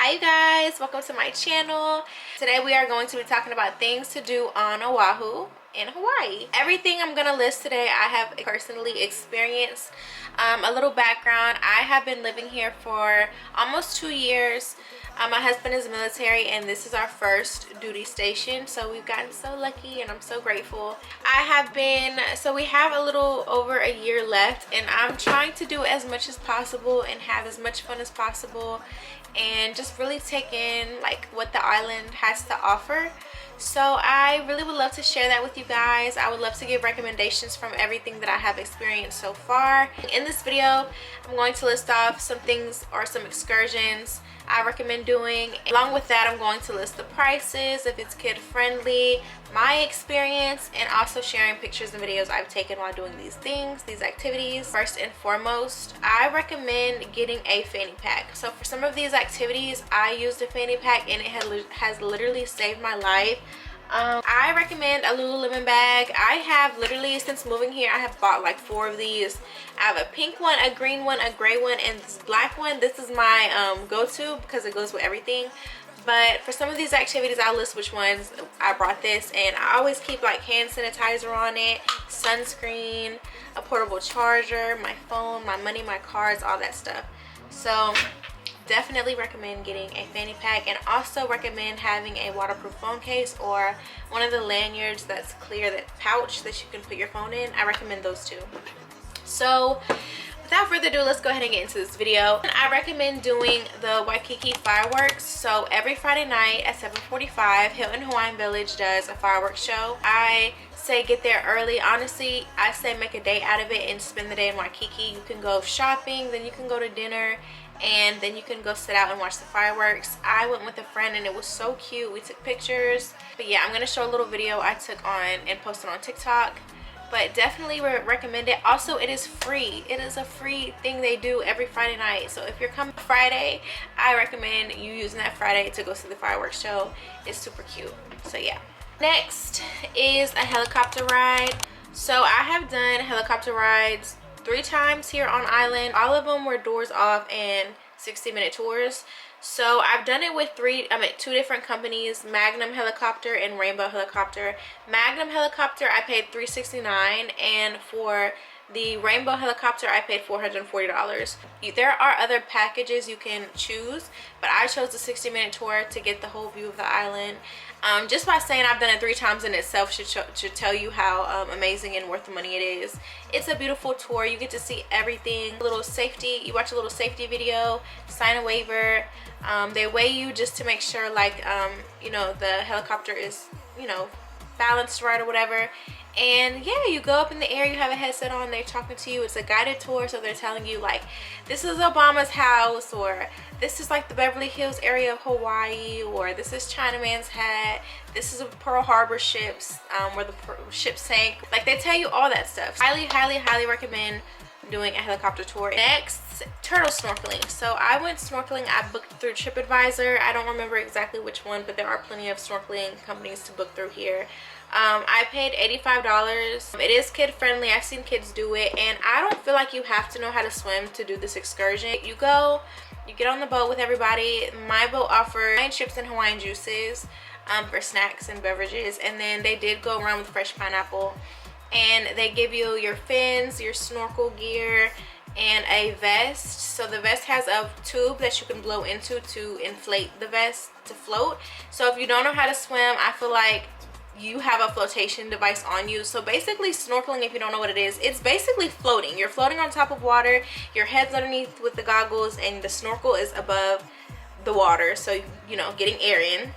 Hi you guys, welcome to my channel. Today we are going to be talking about things to do on Oahu in Hawaii. Everything I'm gonna list today I have personally experienced. A little background: I have been living here for almost 2 years. My husband is military and this is our first duty station, so we've gotten so lucky and I'm so grateful. We have a little over a year left and I'm trying to do as much as possible and have as much fun as possible and just really take in like what the island has to offer. So I really would love to share that with you guys. I would love to give recommendations from everything that I have experienced so far. In this video, I'm going to list off some things or some excursions I recommend doing. Along with that, I'm going to list the prices, if it's kid friendly, my experience, and also sharing pictures and videos I've taken while doing these things, these activities. First and foremost, I recommend getting a fanny pack. So for some of these activities, I used a fanny pack and it has literally saved my life. I recommend a Lululemon bag. I have literally, since moving here, I have bought like 4 of these. I have a pink one, a green one, a gray one, and this black one. This is my go-to because it goes with everything. But for some of these activities, I'll list which ones I brought this. And I always keep like hand sanitizer on it, sunscreen, a portable charger, my phone, my money, my cards, all that stuff. So definitely recommend getting a fanny pack, and also recommend having a waterproof phone case or one of the lanyards that's clear, that pouch that you can put your phone in. I recommend those too. So without further ado, let's go ahead and get into this video. I recommend doing the Waikiki fireworks. So every Friday night at 7:45, Hilton Hawaiian Village does a fireworks show. I say get there early. Honestly, I say make a day out of it and spend the day in Waikiki. You can go shopping, then you can go to dinner, and then you can go sit out and watch the fireworks. I went with a friend and it was so cute. We took pictures. But yeah, I'm going to show a little video I took on and posted on TikTok. But definitely recommend it. Also, it is free. It is a free thing they do every Friday night. So if you're coming Friday, I recommend you using that Friday to go see the fireworks show. It's super cute. So yeah. Next is a helicopter ride. So I have done helicopter rides 3 times here on island. All of them were doors off and 60-minute tours. So I've done it with 2 different companies, Magnum Helicopter and Rainbow Helicopter. Magnum Helicopter I paid $369, and for the Rainbow Helicopter I paid $440. There are other packages you can choose, but I chose the 60-minute tour to get the whole view of the island. Just by saying I've done it 3 times in itself should tell you how amazing and worth the money it is. It's a beautiful tour. You get to see everything. You watch a little safety video, sign a waiver. They weigh you just to make sure like you know, the helicopter is, you know, balanced right or whatever. And yeah, you go up in the air, you have a headset on, they're talking to you. It's a guided tour, so they're telling you like, this is Obama's house, or this is like the Beverly Hills area of Hawaii, or this is Chinaman's Hat, this is Pearl Harbor ships, where the ship sank. Like, they tell you all that stuff. Highly recommend doing a helicopter tour. Next, turtle snorkeling. So I went snorkeling. I booked through TripAdvisor. I don't remember exactly which one, but there are plenty of snorkeling companies to book through here. I paid $85. It is kid friendly. I've seen kids do it, and I don't feel like you have to know how to swim to do this excursion. You go, you get on the boat with everybody. My boat offered Hawaiian chips and Hawaiian juices for snacks and beverages, and then they did go around with fresh pineapple. And they give you your fins, your snorkel gear, and a vest. So the vest has a tube that you can blow into to inflate the vest to float. So if you don't know how to swim, I feel like you have a flotation device on you. So basically, snorkeling, if you don't know what it is, it's basically floating. You're floating on top of water, your head's underneath with the goggles, and the snorkel is above the water, so you know, getting air in.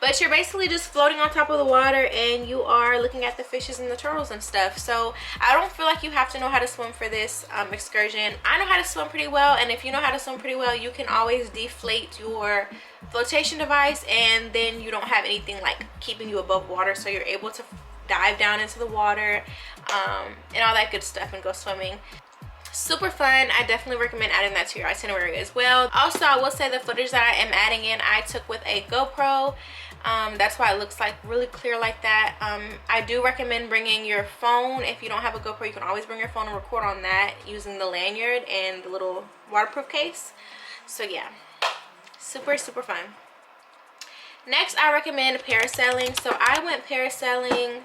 But you're basically just floating on top of the water and you are looking at the fishes and the turtles and stuff. So I don't feel like you have to know how to swim for this excursion. I know how to swim pretty well, and if you know how to swim pretty well, you can always deflate your flotation device, and then you don't have anything like keeping you above water, so you're able to dive down into the water and all that good stuff and go swimming. Super fun. I definitely recommend adding that to your itinerary as well. Also, I will say the footage that I am adding in, I took with a GoPro. That's why it looks like really clear like that. I do recommend bringing your phone. If you don't have a GoPro, you can always bring your phone and record on that using the lanyard and the little waterproof case. So yeah, Super fun. Next, I recommend parasailing. So I went parasailing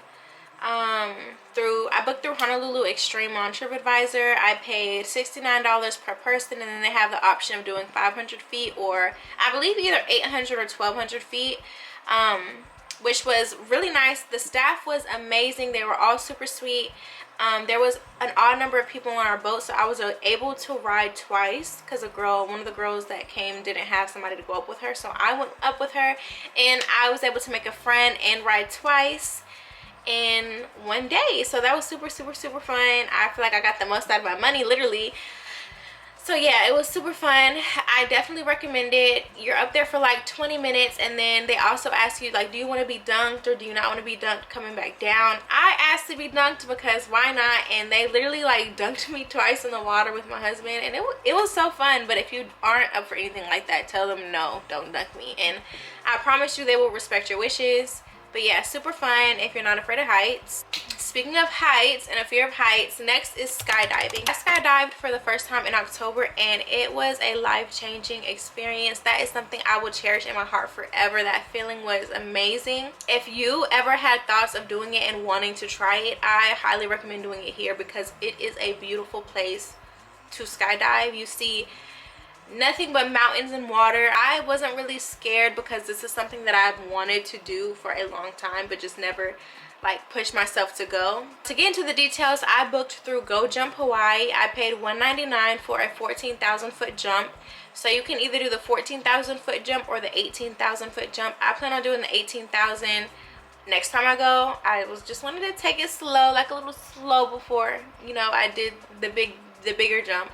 I booked through Honolulu Extreme on TripAdvisor. I paid $69 per person, and then they have the option of doing 500 feet or I believe either 800 or 1200 feet, which was really nice. The staff was amazing. They were all super sweet. There was an odd number of people on our boat, so I was able to ride twice because one of the girls that came didn't have somebody to go up with her, so I went up with her, and I was able to make a friend and ride twice in one day. So that was super fun. I feel like I got the most out of my money, literally. So yeah, it was super fun. I definitely recommend it. You're up there for like 20 minutes, and then they also ask you, like, do you want to be dunked or do you not want to be dunked coming back down? I asked to be dunked because why not, and they literally like dunked me twice in the water with my husband, and it was so fun. But if you aren't up for anything like that, tell them no, don't dunk me, and I promise you they will respect your wishes. But yeah, super fun if you're not afraid of heights. Speaking of heights and a fear of heights, next is skydiving. I skydived for the first time in October, and it was a life-changing experience. That is something I will cherish in my heart forever. That feeling was amazing. If you ever had thoughts of doing it and wanting to try it, I highly recommend doing it here because it is a beautiful place to skydive. You see nothing but mountains and water. I wasn't really scared because this is something that I've wanted to do for a long time, but just never like pushed myself to go. To get into the details, I booked through Go Jump Hawaii. I paid $199 for a 14,000 foot jump. So you can either do the 14,000 foot jump or the 18,000 foot jump. I plan on doing the 18,000 next time I go. I was just wanted to take it slow, like a little slow before, you know, I did the bigger jump.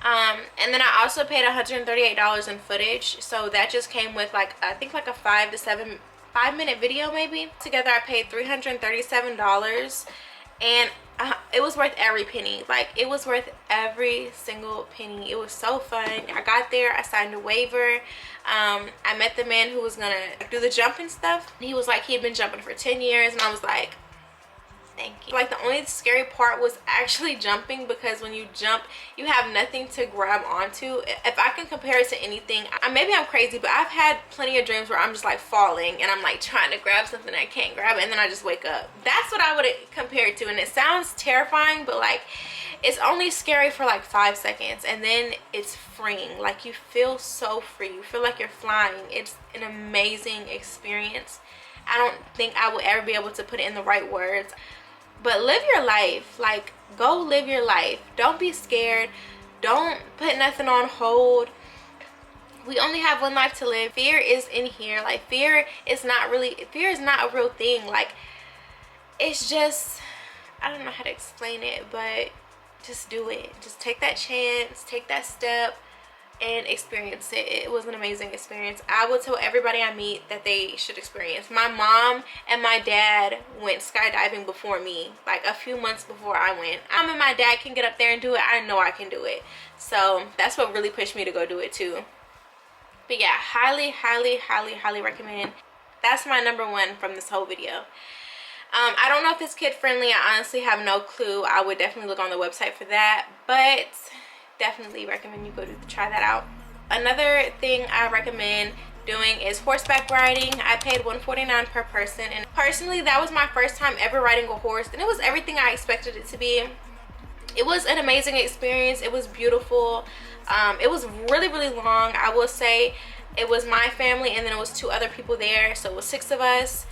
And then I also paid $138 in footage, so that just came with like I think like a 5 minute video maybe. Together I paid $337, and it was worth every penny. Like, it was worth every single penny. It was so fun. I got there, I signed a waiver. I met the man who was gonna do the jump and stuff. He was like, he had been jumping for 10 years, and I was like, thank you. Like, the only scary part was actually jumping, because when you jump you have nothing to grab onto. If I can compare it to anything, maybe I'm crazy, but I've had plenty of dreams where I'm just like falling and I'm like trying to grab something I can't grab, and then I just wake up. That's what I would compare it to, and it sounds terrifying, but like, it's only scary for like 5 seconds, and then it's freeing. Like, you feel so free, you feel like you're flying. It's an amazing experience. I don't think I will ever be able to put it in the right words. But live your life. Like, go live your life. Don't be scared. Don't put nothing on hold. We only have one life to live. Fear is in here. Like, fear is not a real thing. Like, it's just, I don't know how to explain it, but just do it. Just take that chance, take that step, and experience it. It was an amazing experience. I will tell everybody I meet that they should experience. My mom and my dad went skydiving before me, like a few months before I went. Mom and my dad can get up there and do it. I know I can do it. So that's what really pushed me to go do it too. But yeah, highly recommend. That's my #1 from this whole video. I don't know if it's kid friendly. I honestly have no clue. I would definitely look on the website for that, but definitely recommend you go try that out. Another thing I recommend doing is horseback riding. I paid $149 per person, and personally that was my first time ever riding a horse, and it was everything I expected it to be. It was an amazing experience. It was beautiful. It was really long. I will say it was my family, and then it was 2 other people there, so it was 6 of us.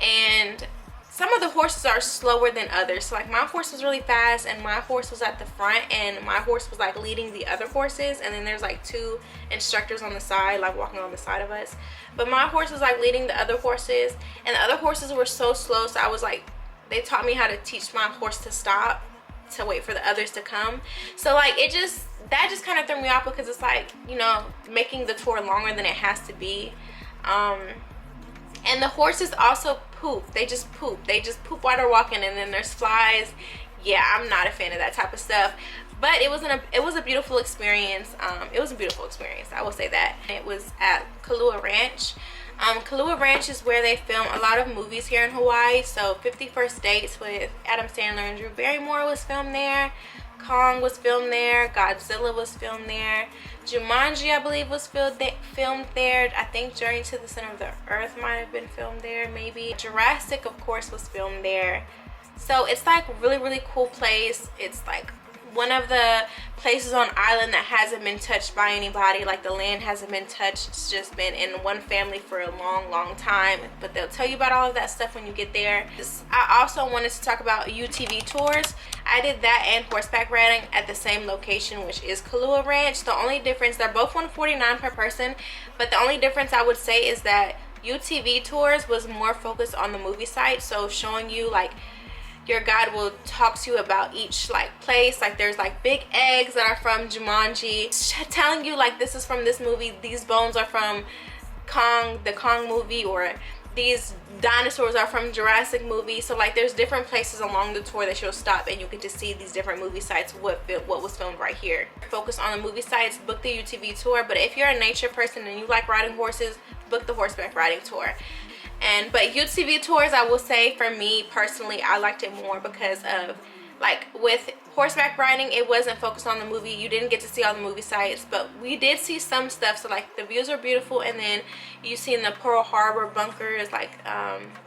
And some of the horses are slower than others. So like, my horse was really fast, and my horse was at the front, and my horse was like leading the other horses, and then there's like 2 instructors on the side, like walking on the side of us. But my horse was like leading the other horses, and the other horses were so slow, so I was like, they taught me how to teach my horse to stop, to wait for the others to come. So like, that just kind of threw me off, because it's like, you know, making the tour longer than it has to be. And the horses also poop. They just poop while they're walking, and then there's flies. Yeah, I'm not a fan of that type of stuff. But it was a beautiful experience. It was a beautiful experience, I will say that. It was at Kailua Ranch. Kailua Ranch is where they film a lot of movies here in Hawaii. So 50 First Dates with Adam Sandler and Drew Barrymore was filmed there. Kong was filmed there. Godzilla was filmed there. Jumanji, I believe, was filmed filmed there. I think Journey to the Center of the Earth might have been filmed there, maybe. Jurassic, of course, was filmed there. So it's like really, really cool place. It's like one of the places on island that hasn't been touched by anybody. Like the land hasn't been touched. It's just been in one family for a long time, but they'll tell you about all of that stuff when you get there. I also wanted to talk about UTV tours. I did that and horseback riding at the same location, which is Kailua Ranch. The only difference, they're both $149 per person, but the only difference I would say is that UTV tours was more focused on the movie site, so showing you like, your guide will talk to you about each like place. Like there's like big eggs that are from Jumanji, telling you like this is from this movie, these bones are from the Kong movie, or these dinosaurs are from Jurassic movie. So like there's different places along the tour that you'll stop and you get to see these different movie sites, what was filmed right here. Focus on the movie sites, book the UTV tour. But if you're a nature person and you like riding horses, book the horseback riding tour. But UTV tours, I will say for me personally, I liked it more because of like with horseback riding, it wasn't focused on the movie. You didn't get to see all the movie sites, but we did see some stuff. So like the views are beautiful, and then you see in the Pearl Harbor bunkers, like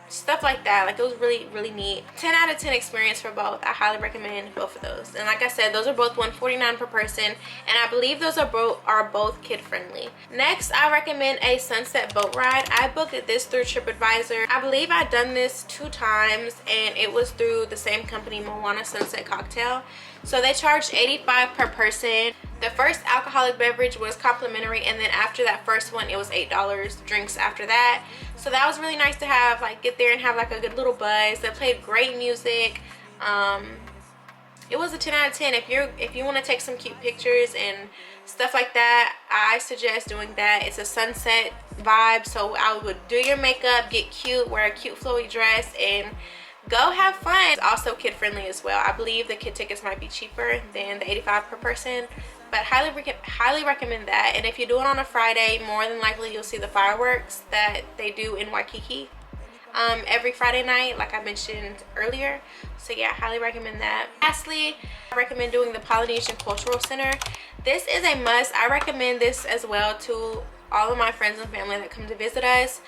stuff like that. Like it was really, really neat. 10 out of 10 experience for both. I highly recommend both of those. And like I said, those are both $149 per person, and I believe those are both kid friendly. Next, I recommend a sunset boat ride. I booked this through TripAdvisor. I believe I've done this 2 times, and it was through the same company, Moana Sunset Cocktail. So they charged $85 per person. The first alcoholic beverage was complimentary, and then after that first one, it was $8 drinks after that. So that was really nice to have, like get there and have like a good little buzz. They played great music. It was a 10 out of 10. If you want to take some cute pictures and stuff like that, I suggest doing that. It's a sunset vibe, so I would do your makeup, get cute, wear a cute flowy dress, and go have fun. It's also kid friendly as well. I believe the kid tickets might be cheaper than the $85 per person, but highly recommend that. And if you do it on a Friday, more than likely you'll see the fireworks that they do in Waikiki every Friday night, like I mentioned earlier. So yeah, highly recommend that. Lastly, I recommend doing the Polynesian Cultural Center. This is a must. I recommend this as well to all of my friends and family that come to visit us.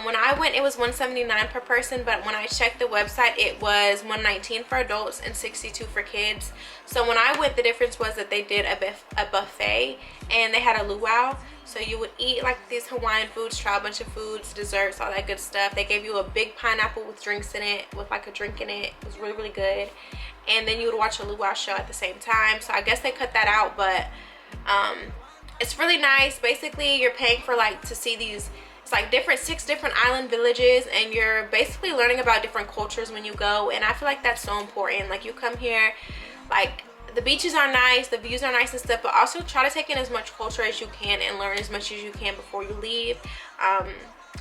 When I went, it was $179 per person, but when I checked the website, it was $119 for adults and $62 for kids. So when I went, the difference was that they did a buffet, and they had a luau. So you would eat like these Hawaiian foods, try a bunch of foods, desserts, all that good stuff. They gave you a big pineapple with drinks in it, with like a drink in it. It was really, really good. And then you would watch a luau show at the same time. So I guess they cut that out, but it's really nice. Basically, you're paying for like to see these, it's like 6 different island villages, and you're basically learning about different cultures when you go. And I feel like that's so important. Like you come here, like the beaches are nice, the views are nice and stuff, but also try to take in as much culture as you can and learn as much as you can before you leave.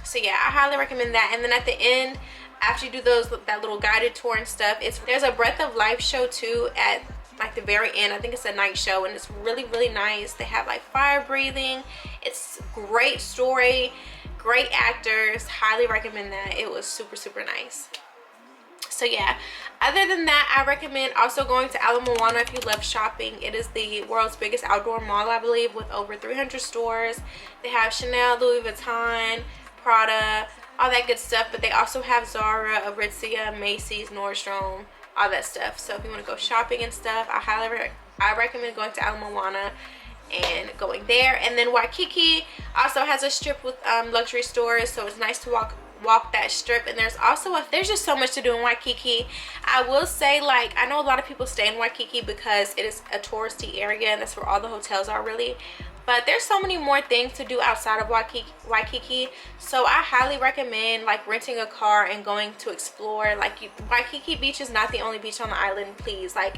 So yeah, I highly recommend that. And then at the end, after you do that little guided tour and stuff, there's a Breath of Life show too at like the very end. I think it's a night show, and it's really, really nice. They have like fire breathing. It's great story, great actors. Highly recommend that. It was super, super nice. So yeah, other than that, I recommend also going to Moana if you love shopping. It is the world's biggest outdoor mall, I believe, with over 300 stores. They have Chanel, Louis Vuitton, Prada, all that good stuff, but they also have Zara, Aritzia, Macy's, Nordstrom, all that stuff. So if you want to go shopping and stuff, I recommend going to Moana and going there. And then Waikiki also has a strip with luxury stores, so it's nice to walk that strip. And there's just so much to do in Waikiki. I will say, like, I know a lot of people stay in Waikiki because it is a touristy area, and that's where all the hotels are really, but there's so many more things to do outside of Waikiki. So I highly recommend like renting a car and going to explore. Like Waikiki Beach is not the only beach on the island, please. Like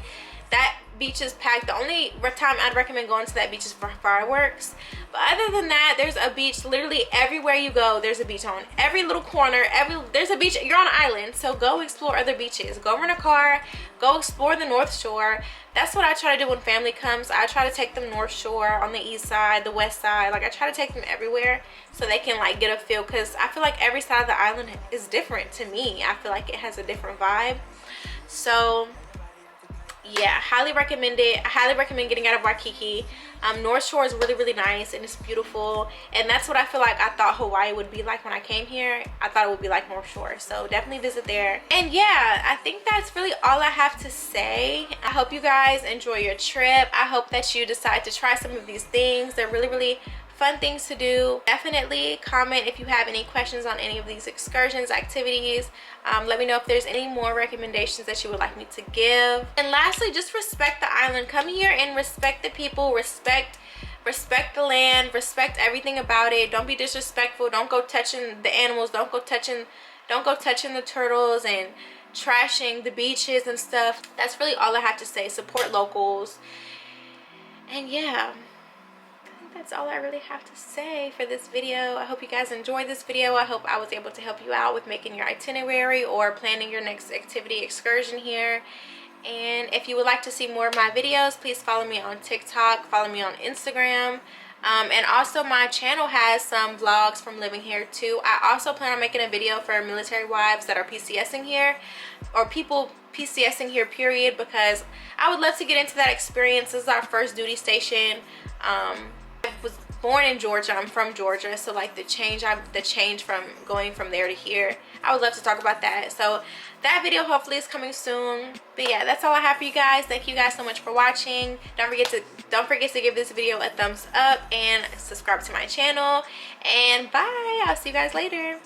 that beach is packed. The only time I'd recommend going to that beach is for fireworks, but other than that, there's a beach literally everywhere you go. There's a beach on every little corner. There's a beach. You're on an island, so go explore other beaches. Go rent a car, go explore the North Shore. That's what I try to do when family comes. I try to take them North Shore, on the east side, the west side. Like I try to take them everywhere so they can like get a feel, because I feel like every side of the island is different to me. I feel like it has a different vibe. So yeah, highly recommend it. I highly recommend getting out of Waikiki. North Shore is really, really nice and it's beautiful, and that's what I feel like I thought Hawaii would be like when I came here. I thought it would be like North Shore, so definitely visit there. And yeah, I think that's really all I have to say. I hope you guys enjoy your trip. I hope that you decide to try some of these things. They're really, really fun things to do. Definitely comment if you have any questions on any of these excursions, activities. Let me know if there's any more recommendations that you would like me to give. And lastly, just respect the island. Come here and respect the people, respect the land, respect everything about it. Don't be disrespectful. Don't go touching the animals. Don't go touching the turtles and trashing the beaches and stuff. That's really all I have to say. Support locals. And yeah, that's all I really have to say for this video. I hope you guys enjoyed this video. I hope I was able to help you out with making your itinerary or planning your next activity excursion here. And if you would like to see more of my videos, please follow me on TikTok, follow me on Instagram. And also my channel has some vlogs from living here too. I also plan on making a video for military wives that are PCSing here, or people PCSing here period, because I would love to get into that experience. This is our first duty station. I was born in Georgia. I'm from Georgia, so like the change from going from there to here, I would love to talk about that. So that video hopefully is coming soon. But yeah, that's all I have for you guys. Thank you guys so much for watching. Don't forget to give this video a thumbs up and subscribe to my channel. And bye. I'll see you guys later.